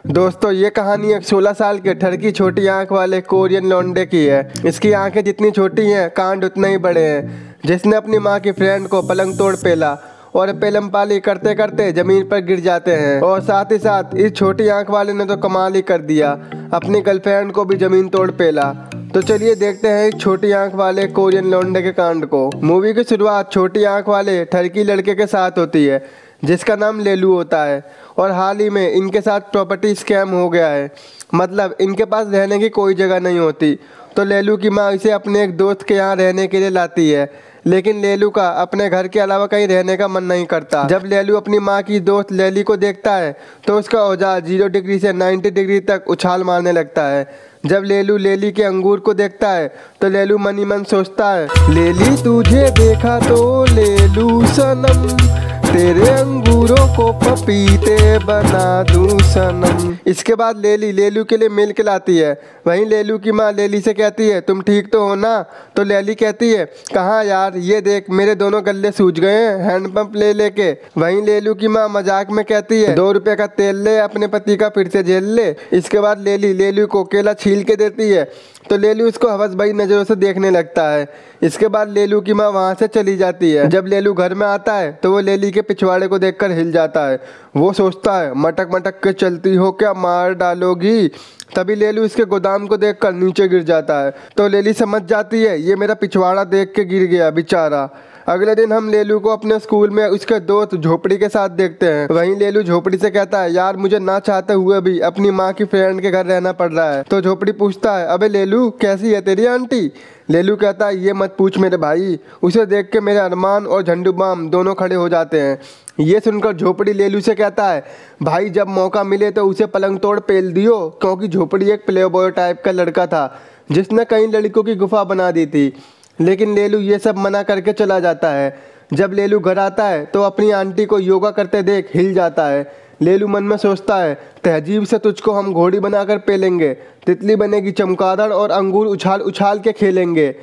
दोस्तों ये कहानी एक 16 साल के ठरकी छोटी आंख वाले कोरियन लौंडे की है। इसकी आंखें जितनी छोटी हैं कांड उतने ही बड़े हैं। जिसने अपनी माँ की फ्रेंड को पलंग तोड़ पेला और पेलम पाली करते करते जमीन पर गिर जाते हैं। और साथ ही साथ इस छोटी आंख वाले ने तो कमाल ही कर दिया, अपनी गर्लफ्रेंड को भी जमीन तोड़ पेला। तो चलिए देखते हैं इस छोटी आंख वाले कोरियन लौंडे के कांड को। मूवी की शुरुआत छोटी आंख वाले ठरकी लड़के के साथ होती है जिसका नाम लेलू होता है। और हाल ही में इनके साथ प्रॉपर्टी स्कैम हो गया है, मतलब इनके पास रहने की कोई जगह नहीं होती। तो लेलू की माँ इसे अपने एक दोस्त के यहाँ रहने के लिए लाती है, लेकिन लेलू का अपने घर के अलावा कहीं रहने का मन नहीं करता। जब लेलू अपनी माँ की दोस्त लेली को देखता है तो उसका औजार 0 डिग्री से 90 डिग्री तक उछाल मारने लगता है। जब लेलू लेली के अंगूर को देखता है तो लेलू मन ही मन सोचता है, लेली तुझे देखा तो लेलू सनम, तेरे अंगूरों को पपीते बना दूं सनम। इसके बाद लेली लेलू के लिए मिल्क लाती है। वहीं लेलू की माँ लेली से कहती है, तुम ठीक तो हो ना? तो लेली कहती है, कहाँ यार, ये देख मेरे दोनों गल्ले सूज गए हैं हैंडपंप ले लेके। वहीं लेलू की माँ मजाक में कहती है, 2 रुपए का तेल ले, अपने पति का फिर से झेल ले। इसके बाद लेली लेलू को केला छील के देती है तो लेलू उसको हवस भरी नज़रों से देखने लगता है। इसके बाद लेलू की माँ वहाँ से चली जाती है। जब लेलू घर में आता है तो वो लेली के पिछवाड़े को देखकर हिल जाता है। वो सोचता है, मटक मटक के चलती हो क्या, मार डालोगी? तभी लेलू इसके गोदाम को देखकर नीचे गिर जाता है। तो लेली समझ जाती है ये मेरा पिछवाड़ा देख के गिर गया बेचारा। अगले दिन हम लेलू को अपने स्कूल में उसके दोस्त झोपड़ी के साथ देखते हैं। वहीं लेलू झोपड़ी से कहता है, यार मुझे ना चाहते हुए भी अपनी माँ की फ्रेंड के घर रहना पड़ रहा है। तो झोपड़ी पूछता है, अबे लेलू कैसी है तेरी आंटी? लेलू कहता है, ये मत पूछ मेरे भाई। उसे देख के मेरे अरमान और झंडू बाम दोनों खड़े हो जाते हैं। ये सुनकर झोपड़ी लेलू से कहता है, भाई जब मौका मिले तो उसे पलंग तोड़ पेल दियो, क्योंकि झोपड़ी एक प्ले बॉय टाइप का लड़का था जिसने कई लड़कों की गुफा बना दी थी। लेकिन लेलू ये सब मना करके चला जाता है। जब लेलू घर आता है तो अपनी आंटी को योगा करते देख हिल जाता है। लेलू मन में सोचता है, तहजीब से तुझको हम घोड़ी बनाकर पेलेंगे, तितली बनेगी चमगादड़ और अंगूर उछाल उछाल के खेलेंगे।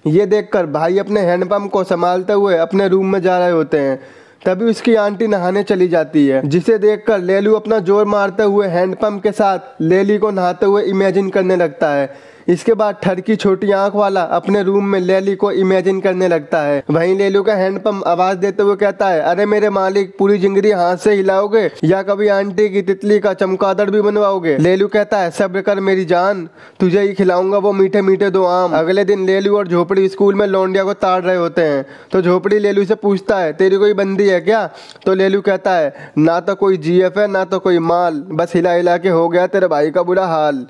ये देखकर भाई अपने हैंडपंप को संभालते हुए अपने रूम में जा रहे होते हैं। तभी उसकी आंटी नहाने चली जाती है, जिसे देखकर लेलू अपना जोर मारते हुए हैंडपंप के साथ लेली को नहाते हुए इमेजिन करने लगता है। इसके बाद ठरकी छोटी आंख वाला अपने रूम में लेली को इमेजिन करने लगता है। वहीं लेलू का हैंडपंप आवाज देते हुए कहता है, अरे मेरे मालिक, पूरी जिंदगी हाथ से हिलाओगे या कभी आंटी की तितली का चमगादड़ भी बनवाओगे? लेलू कहता है, सब्र कर मेरी जान, तुझे ही खिलाऊंगा वो मीठे मीठे 2 आम। अगले दिन लेलू और झोपड़ी स्कूल में लौंडिया को ताड़ रहे होते हैं। तो झोपड़ी लेलू से पूछता है, तेरी कोई बंदी है क्या? तो लेलू कहता है, ना तो कोई जीएफ है ना तो कोई माल, बस हिला हिला के हो गया तेरे भाई का बुरा हाल।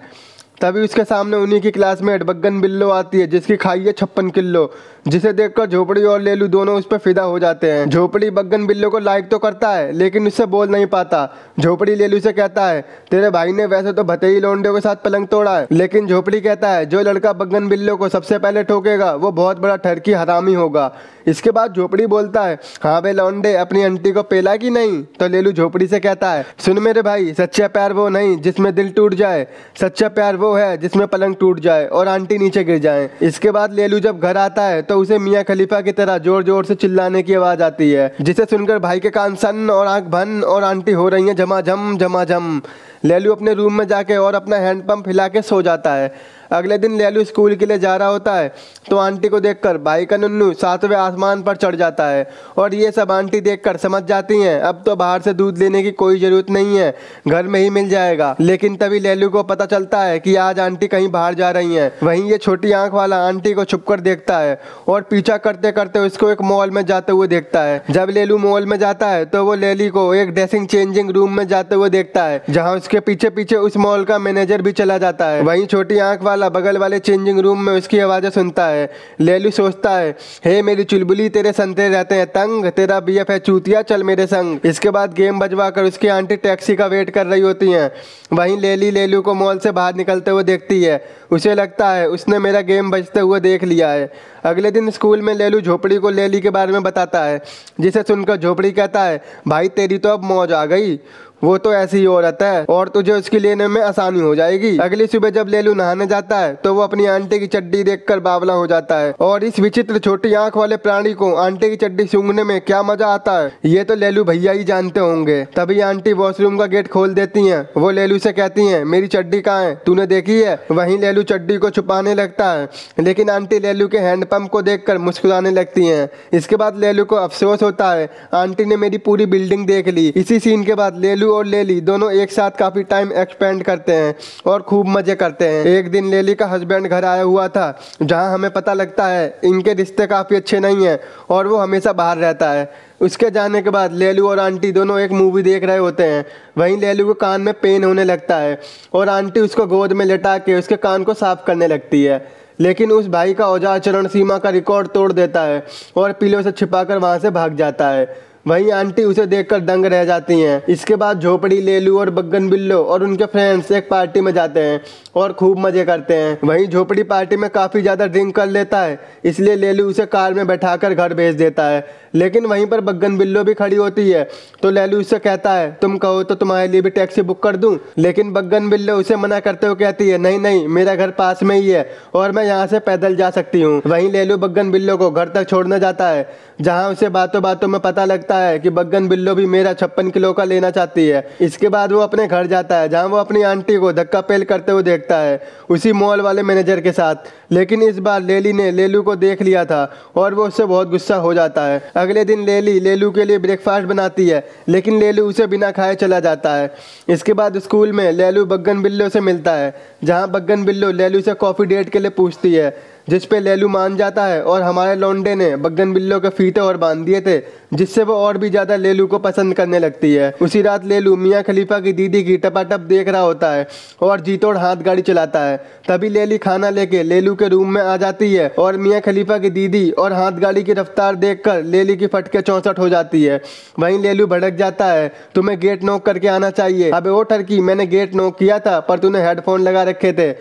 तभी उसके सामने उन्हीं की क्लासमेट बग्गन बिल्लो आती है जिसकी खाई है 56 किलो, जिसे देखकर झोपड़ी और लेलू दोनों उस पर फिदा हो जाते हैं। झोपड़ी बग्गन बिल्लो को लाइक तो करता है लेकिन उससे बोल नहीं पाता। झोपड़ी लेलू से कहता है, तेरे भाई ने वैसे तो भतेई लौंडे के साथ पलंग तोड़ा है, लेकिन झोपड़ी कहता है, जो लड़का बग्गन बिल्लो को सबसे पहले ठोकेगा वो बहुत बड़ा ठरकी हरामी होगा। इसके बाद झोपड़ी बोलता है, हाँ बे लौंडे, अपनी आंटी को पेला कि नहीं? तो लेलू झोपड़ी से कहता है, सुन मेरे भाई, सच्चा प्यार वो नहीं जिसमें दिल टूट जाए, सच्चा प्यार वो है जिसमें पलंग टूट जाए और आंटी नीचे गिर जाए। इसके बाद लेलू जब घर आता है तो उसे मियाँ खलीफा की तरह जोर जोर से चिल्लाने की आवाज आती है, जिसे सुनकर भाई के कान सन और आंख भन और आंटी हो रही है झमाझम झमाझम। लेलू अपने रूम में जाके और अपना हैंडपंप हिला के सो जाता है। अगले दिन लेलू स्कूल के लिए जा रहा होता है तो आंटी को देखकर भाई का नुन्नू 7वें आसमान पर चढ़ जाता है। और ये सब आंटी देखकर समझ जाती हैं अब तो बाहर से दूध लेने की कोई ज़रूरत नहीं है, घर में ही मिल जाएगा। लेकिन तभी लेलू को पता चलता है कि आज आंटी कहीं बाहर जा रही हैं। वहीं ये छोटी आंख वाला आंटी को छुपकर देखता है और पीछा करते करते उसको एक मॉल में जाते हुए देखता है। जब लेलू मॉल में जाता है तो वो लेली को एक ड्रेसिंग चेंजिंग रूम में जाते हुए देखता है, जहाँ उसके पीछे पीछे उस मॉल का मैनेजर भी चला जाता है। वहीं छोटी आंख वाला बगल वाले चेंजिंग रूम में उसकी आवाज़ें सुनता है। लेलू सोचता है, हे मेरी चुलबुली, तेरे संतरे रहते हैं तंग, तेरा बीएफ है चूतिया, चल मेरे संग। इसके बाद गेम बजवा कर उसकी आंटी टैक्सी का वेट कर रही होती हैं। वहीं लेली लेलू को मॉल से बाहर निकलते हुए देखती है। उसे लगता है उसने मेरा गेम बजते हुए देख लिया है। अगले दिन स्कूल में लेलू झोपड़ी को लेली के बारे में बताता है, जिसे सुनकर झोपड़ी कहता है, भाई तेरी तो अब मौज आ गई। वो तो ऐसी ही औरत है और तुझे उसकी लेने में आसानी हो जाएगी। अगली सुबह जब लेलू नहाने जाता है तो वो अपनी आंटी की चड्डी देखकर बावला हो जाता है और इस विचित्र छोटी आंख वाले प्राणी को आंटी की चड्डी सूंघने में क्या मजा आता है ये तो लेलू भैया ही जानते होंगे। तभी आंटी वॉशरूम का गेट खोल देती है। वो लेलू से कहती है मेरी चड्डी कहाँ है, तूने देखी है? वहीं लेलू चड्डी को छुपाने लगता है, लेकिन आंटी लेलू के हैंडपंप को देखकर मुस्कुराने लगती हैं। इसके बाद लेलू को अफसोस होता है, आंटी ने मेरी पूरी बिल्डिंग देख ली। इसी सीन के बाद लेलू और लेली दोनों एक साथ काफी टाइम एक्सपेंड करते हैं और खूब मजे करते हैं। एक दिन लेली का हस्बैंड घर आया हुआ था, जहां हमें पता लगता है इनके रिश्ते काफी अच्छे नहीं हैं और वो हमेशा बाहर रहता है। उसके जाने के बाद लेलू और आंटी दोनों एक मूवी देख रहे होते हैं। वहीं लेलू को कान में पेन होने लगता है और आंटी उसको गोद में लेटा के उसके कान को साफ करने लगती है, लेकिन उस भाई का औजार चरण सीमा का रिकॉर्ड तोड़ देता है और पिलो से छिपाकर वहां से भाग जाता है। वहीं आंटी उसे देखकर दंग रह जाती हैं। इसके बाद झोपड़ी, लेलू और बग्गन बिल्लो और उनके फ्रेंड्स एक पार्टी में जाते हैं और खूब मजे करते हैं। वहीं झोपड़ी पार्टी में काफी ज्यादा ड्रिंक कर लेता है, इसलिए लेलू उसे कार में बैठाकर घर भेज देता है। लेकिन वहीं पर बग्गन बिल्लो भी खड़ी होती है तो लेलू उससे कहता है तुम कहो तो तुम्हारे लिए भी टैक्सी बुक कर दूं, लेकिन बग्गन बिल्लो उसे मना करते हुए कहती है नहीं नहीं, मेरा घर पास में ही है और मैं यहाँ से पैदल जा सकती हूँ। वहीं लेलू बग्गन बिल्लो को घर तक छोड़ने जाता है, जहाँ उसे बातों बातों में पता लगता है कि बग्गन बिल्लो भी मेरा 56 किलो का लेना चाहती है। इसके बाद वो अपने घर जाता है, जहाँ वो अपनी आंटी को धक्का पेल करते हुए देखता है उसी मॉल वाले मैनेजर के साथ। लेकिन इस बार लेली ने लेलू को देख लिया था और वो उससे बहुत गुस्सा हो जाता है। अगले दिन लेली लेलू के लिए ब्रेकफास्ट बनाती है, लेकिन लेलू उसे बिना खाए चला जाता है। इसके बाद स्कूल में लेलू बग्गन बिल्लो से मिलता है, जहाँ बग्गन बिल्लो लेलू से कॉफी डेट के लिए पूछती है, जिस पे लेलू मान जाता है और हमारे लौंडे ने बग्गन बिल्लो के फीते और बांध दिए थे, जिससे वो और भी ज्यादा लेलू को पसंद करने लगती है। उसी रात लेलू मियाँ खलीफा की दीदी की टपाटप देख रहा होता है और जीतोड़ हाथ गाड़ी चलाता है। तभी लेली खाना लेके लेलू के रूम में आ जाती है और मियाँ खलीफा की दीदी और हाथ गाड़ी की रफ्तार देखकर लेली की फटके 64 हो जाती है। वहीं लेलू भड़क जाता है, तुम्हें गेट नॉक करके आना चाहिए। अबे ओ ठरकी, मैंने गेट नॉक किया था पर तूने हेडफोन लगा रखे थे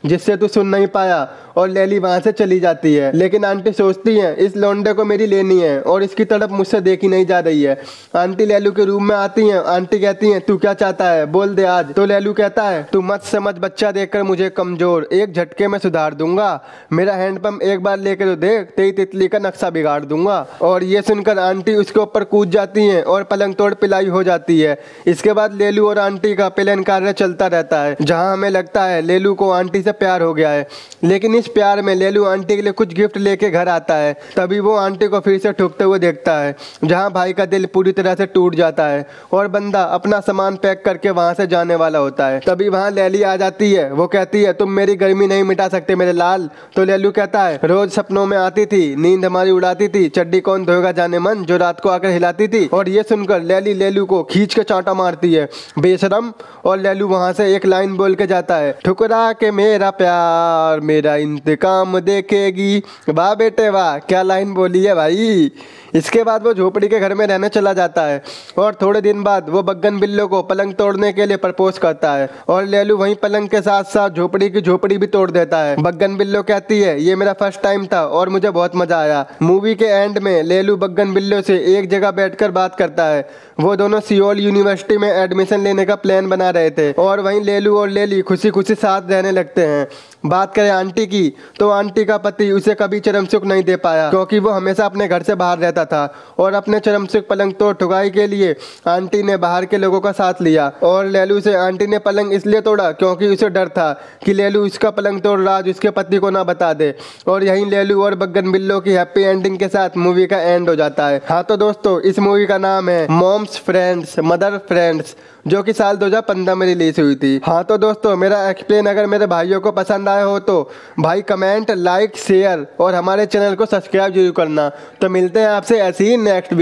जिससे तू सुन नहीं पाया, और लेली वहां से चली जाती है। लेकिन आंटी सोचती है इस लौंडे को मेरी लेनी है और इसकी तरफ मुझसे देखी नहीं जा रही है। आंटी लेलू के रूम में आती हैं। आंटी कहती हैं तू क्या चाहता है, बोल दे आज। तो लेलू कहता है तू मत समझ बच्चा देखकर मुझे कमजोर, एक झटके में सुधार दूंगा। मेरा हैंडपंप एक बार लेकर तो देख, तेरी तितली का नक्शा बिगाड़ दूंगा। और ये सुनकर आंटी उसके ऊपर कूद जाती है और पलंग तोड़ पिलाई हो जाती है। इसके बाद लेलू और आंटी का प्लेन कार्य चलता रहता है, जहाँ हमें लगता है लेलू को आंटी से प्यार हो गया है। लेकिन इस प्यार में लेलू आंटी के लिए कुछ गिफ्ट लेके घर आता है। तभी वो आंटी को फिर से ठुकते हुए देखता है, जहां भाई का दिल पूरी तरह से टूट जाता है और बंदा अपना सामान पैक करके वहां से जाने वाला होता है। तभी वहां लेली आ जाती है। वो कहती है तुम मेरी गर्मी नहीं मिटा सकते मेरे लाल। तो लेलू कहता है रोज सपनों में आती थी, नींद हमारी उड़ाती थी, चड्डी कौन धोएगा जाने मन, जो रात को आकर हिलाती थी। और ये सुनकर लेली लेलू को खींच के चांटा मारती है, बेशरम। और लेलू वहां से एक लाइन बोल के जाता है, ठुकरा के मेरा प्यार मेरा इंतकाम देखेगी। वाह बेटे वाह, क्या लाइन बोली है भाई। इसके बाद वो झोपड़ी के घर में रहने चला जाता है और थोड़े दिन बाद वो बग्गन बिल्लो को पलंग तोड़ने के लिए प्रपोज करता है और लेलू वहीं पलंग के साथ साथ झोपड़ी की झोपड़ी भी तोड़ देता है। बग्गन बिल्लो कहती है ये मेरा फर्स्ट टाइम था और मुझे बहुत मजा आया। मूवी के एंड में लेलू बग्गन बिल्लो से एक जगह बैठकर बात करता है। वो दोनों सियोल यूनिवर्सिटी में एडमिशन लेने का प्लान बना रहे थे और वहीं लेलू और लेली खुशी खुशी साथ रहने लगते हैं। बात करें आंटी की, तो आंटी का पति उसे कभी चरम सुख नहीं दे पाया, क्योंकि वो हमेशा अपने घर से बाहर रहता था और अपने चरम सुख पलंग तोड़ ठुकाई के लिए आंटी ने बाहर के लोगों का साथ लिया। और लेलू से आंटी ने पलंग इसलिए तोड़ा क्योंकि उसे डर था कि लेलू उसका पलंग तोड़ राज उसके पति को ना बता दे। और यहीं लेलू और बग्गन बिल्लो की हैप्पी एंडिंग के साथ मूवी का एंड हो जाता है। हाँ तो दोस्तों, इस मूवी का नाम है मॉम्स फ्रेंड्स मदर फ्रेंड्स, जो कि साल 2015 में रिलीज हुई थी। हाँ तो दोस्तों, मेरा एक्सप्लेन अगर मेरे भाइयों को पसंद आया हो तो भाई कमेंट, लाइक, शेयर और हमारे चैनल को सब्सक्राइब जरूर करना। तो मिलते हैं आपसे ऐसे ही नेक्स्ट